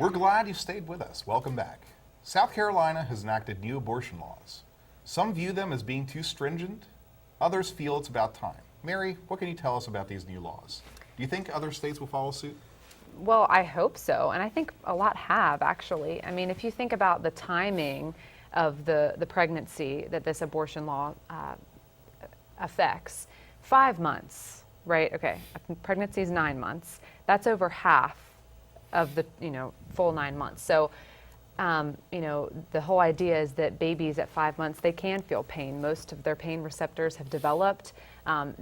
We're glad you stayed with us. Welcome back. South Carolina has enacted new abortion laws. Some view them as being too stringent. Others feel it's about time. Mary, what can you tell us about these new laws? Do you think other states will follow suit? Well, I hope so, and I think a lot have, actually. I mean, if you think about the timing of the pregnancy that this abortion law affects, 5 months, right? Okay, pregnancy is 9 months. That's over half of the, full 9 months. So, the whole idea is that babies at 5 months, they can feel pain. Most of their pain receptors have developed.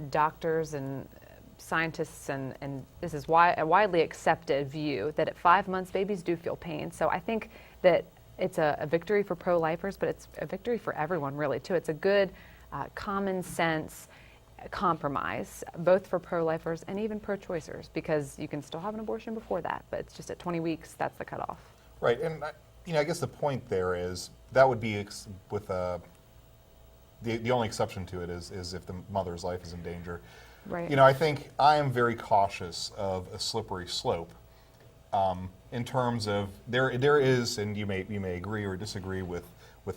Doctors and scientists, and this is a widely accepted view, that at 5 months babies do feel pain. So I think that it's a victory for pro-lifers, but it's a victory for everyone really too. It's a good common sense compromise, both for pro-lifers and even pro-choicers, because you can still have an abortion before that, but it's just at 20 weeks, that's the cutoff. Right, and I guess the point there is that would be with the only exception to it is if the mother's life is in danger. Right. I think I am very cautious of a slippery slope in terms of there is, and you may agree or disagree with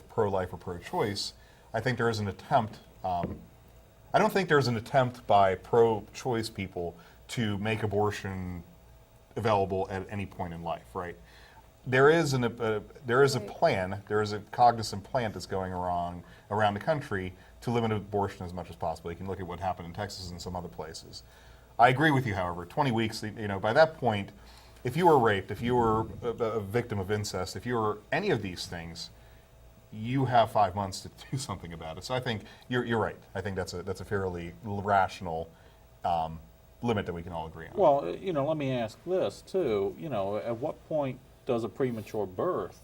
pro-life or pro-choice. I think there is an attempt. I don't think there's an attempt by pro-choice people to make abortion available at any point in life. Right. There is a plan. There is a cognizant plan that's going around the country to limit abortion as much as possible. You can look at what happened in Texas and some other places. I agree with you, however. 20 weeks. By that point, if you were raped, if you were a victim of incest, if you were any of these things, you have 5 months to do something about it. So I think you're right. I think that's a fairly rational limit that we can all agree on. Well, let me ask this too. At what point does a premature birth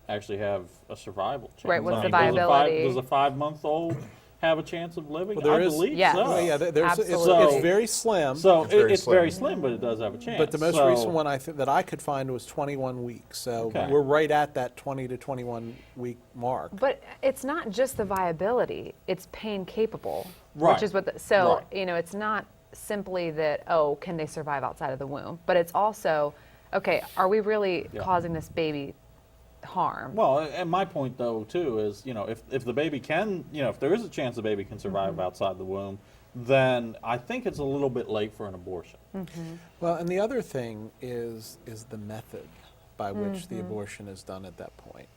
actually have a survival chance? Right, what's the does viability? Does a 5-month-old have a chance of living? Well, there I is- believe Yes. so. Well, yeah, Absolutely. it's very slim. So It's very slim. very slim, but it does have a chance. But the most So- recent one that I could find was 21 weeks. So Okay. we're right at that 20 to 21 week mark. But it's not just the viability, it's pain capable, Right. which is what Right. it's not simply that, can they survive outside of the womb, but it's also, okay, are we really Yeah. causing this baby harm? Well, and my point though too is, if the baby can, if there is a chance the baby can survive outside the womb, then I think it's a little bit late for an abortion. Well, and the other thing is the method by which the abortion is done at that point.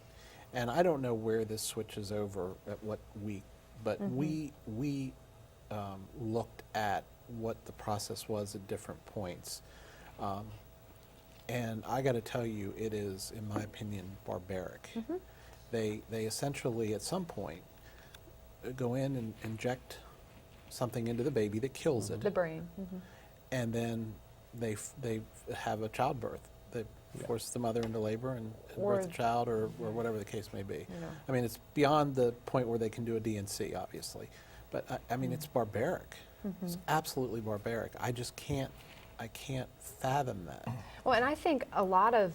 And I don't know where this switches over at what week, but we looked at what the process was at different points. And I got to tell you, it is, in my opinion, barbaric. They essentially, at some point, go in and inject something into the baby that kills it, The brain. and then they have a childbirth. They force the mother into labor and Or- birth the child, or whatever the case may be. Yeah. I mean, it's beyond the point where they can do a DNC, obviously, but I mean, it's barbaric. It's absolutely barbaric. I just can't fathom that. Well, and I think a lot of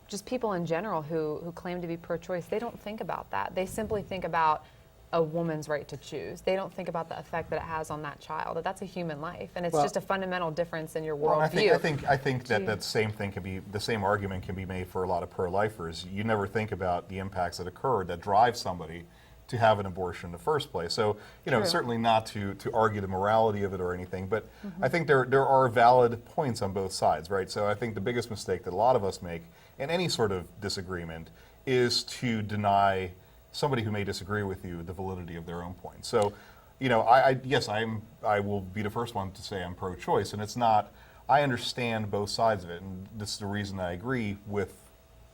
just people in general who claim to be pro-choice, they don't think about that. They simply think about a woman's right to choose. They don't think about the effect that it has on that child. That's a human life, and it's Well- just a fundamental difference in your Well, worldview. I think that the same argument can be made for a lot of pro-lifers. You never think about the impacts that occurred that drive somebody to have an abortion in the first place. So, True. certainly not to argue the morality of it or anything, but I think there are valid points on both sides, right? So I think the biggest mistake that a lot of us make in any sort of disagreement is to deny somebody who may disagree with you the validity of their own point. So, I will be the first one to say I'm pro-choice, and it's not. I understand both sides of it, and this is the reason I agree with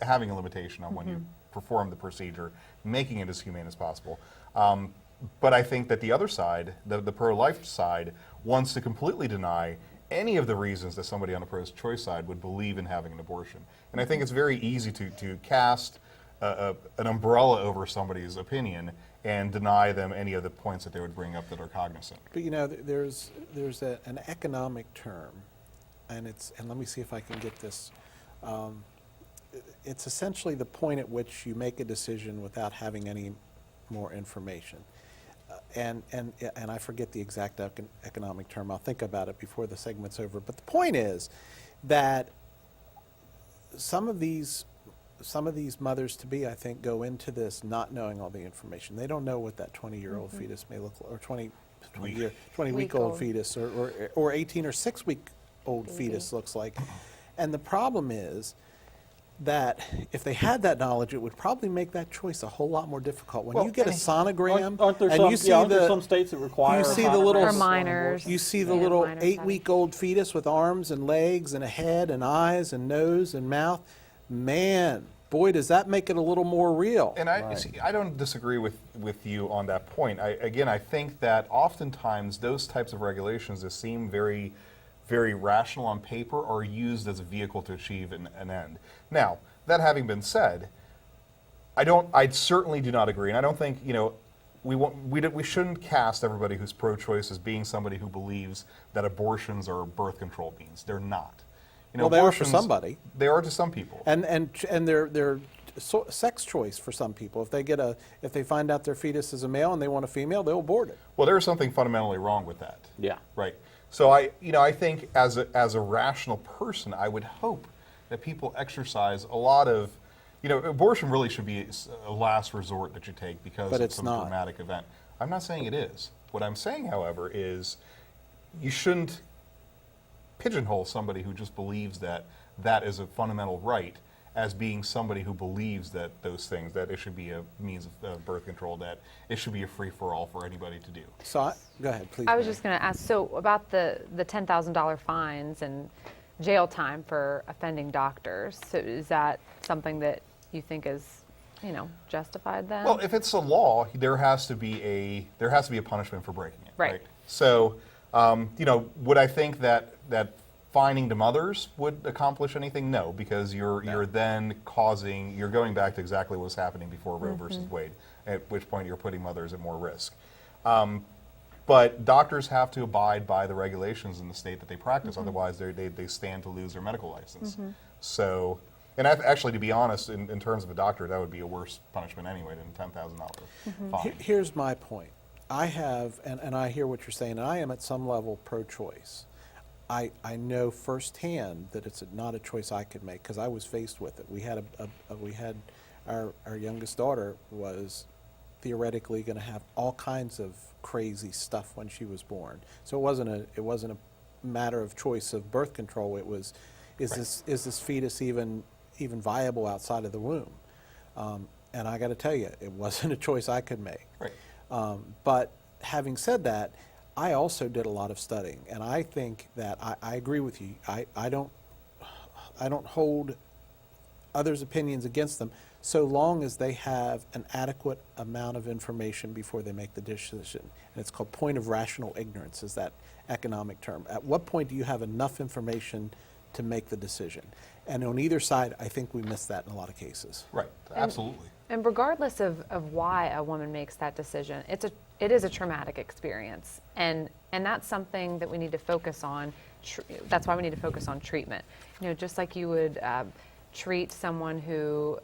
having a limitation on when you perform the procedure, making it as humane as possible. But I think that the other side, the pro-life side, wants to completely deny any of the reasons that somebody on the pro-choice side would believe in having an abortion. And I think it's very easy to cast an umbrella over somebody's opinion and deny them any of the points that they would bring up that are cognizant. But there's an economic term, and let me see if I can get this. It's essentially the point at which you make a decision without having any more information. And I forget the exact economic term. I'll think about it before the segment's over. But the point is that some of these mothers to be, I think, go into this not knowing all the information. They don't know what that 20-year-old fetus may look like, or 20-week-old fetus, or 18 or 6-week-old fetus looks like. And the problem is that if they had that knowledge, it would probably make that choice a whole lot more difficult. When you get a sonogram, Aren't there and some, you see aren't there the some states that require you see the sonograms little For on minors. abortion? you see the Yeah, little minor 8-week-old fetus with arms and legs and a head and eyes and nose and mouth. Man, boy, does that make it a little more real. And I don't disagree with you on that point. I think that oftentimes those types of regulations that seem very, very rational on paper are used as a vehicle to achieve an end. Now, that having been said, I certainly do not agree, and I don't think, we shouldn't cast everybody who's pro-choice as being somebody who believes that abortions are birth control means. They're not. Well, they are for abortions- somebody. They are to some people. And they're sex choice for some people. If they find out their fetus is a male and they want a female, they'll abort it. Well, there is something fundamentally wrong with that. Yeah. Right. So I think as a rational person, I would hope that people exercise a lot of, abortion really should be a last resort that you take because But of it's some not. dramatic event. I'm not saying it is. What I'm saying, however, is you shouldn't pigeonhole somebody who just believes that that is a fundamental right as being somebody who believes that those things, that it should be a means of birth control, that it should be a free-for-all for anybody to do. So go ahead, please. I was Mary. just going to ask, so about the $10,000 fines and jail time for offending doctors, so is that something that you think is, justified then? Well, if it's a law, there has to be a punishment for breaking it. Right. So, would I think that fining to mothers would accomplish anything? No, because you're then you're going back to exactly what was happening before Roe versus Wade, at which point you're putting mothers at more risk. But doctors have to abide by the regulations in the state that they practice, otherwise they stand to lose their medical license. So, and actually, to be honest, in terms of a doctor, that would be a worse punishment anyway than $10,000 fine. Here's my point. I have, and I hear what you're saying, and I am at some level pro-choice. I know firsthand that it's not a choice I could make because I was faced with it. We had our youngest daughter was theoretically going to have all kinds of crazy stuff when she was born. So it wasn't a matter of choice of birth control. It was, is this fetus even viable outside of the womb? And I got to tell you, it wasn't a choice I could make. Right. But having said that, I also did a lot of studying, and I think that I agree with you. I don't hold others' opinions against them so long as they have an adequate amount of information before they make the decision. And it's called point of rational ignorance, is that economic term. At what point do you have enough information to make the decision? And on either side, I think we miss that in a lot of cases. Right. Absolutely. And regardless of why a woman makes that decision, it is a traumatic experience, and that's something that we need to focus on. That's why we need to focus on treatment. Just like you would treat someone who,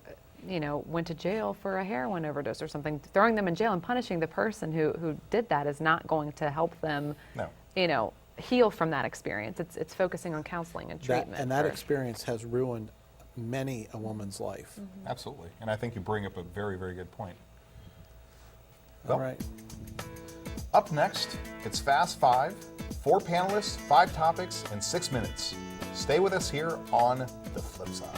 went to jail for a heroin overdose or something. Throwing them in jail and punishing the person who did that is not going to help them. No. Heal from that experience. It's focusing on counseling and treatment. That experience has ruined many a woman's life. Absolutely. And I think you bring up a very, very good point. All Well, right. Up next, it's Fast 5, 4 panelists, 5 topics, and 6 minutes. Stay with us here on The Flipside.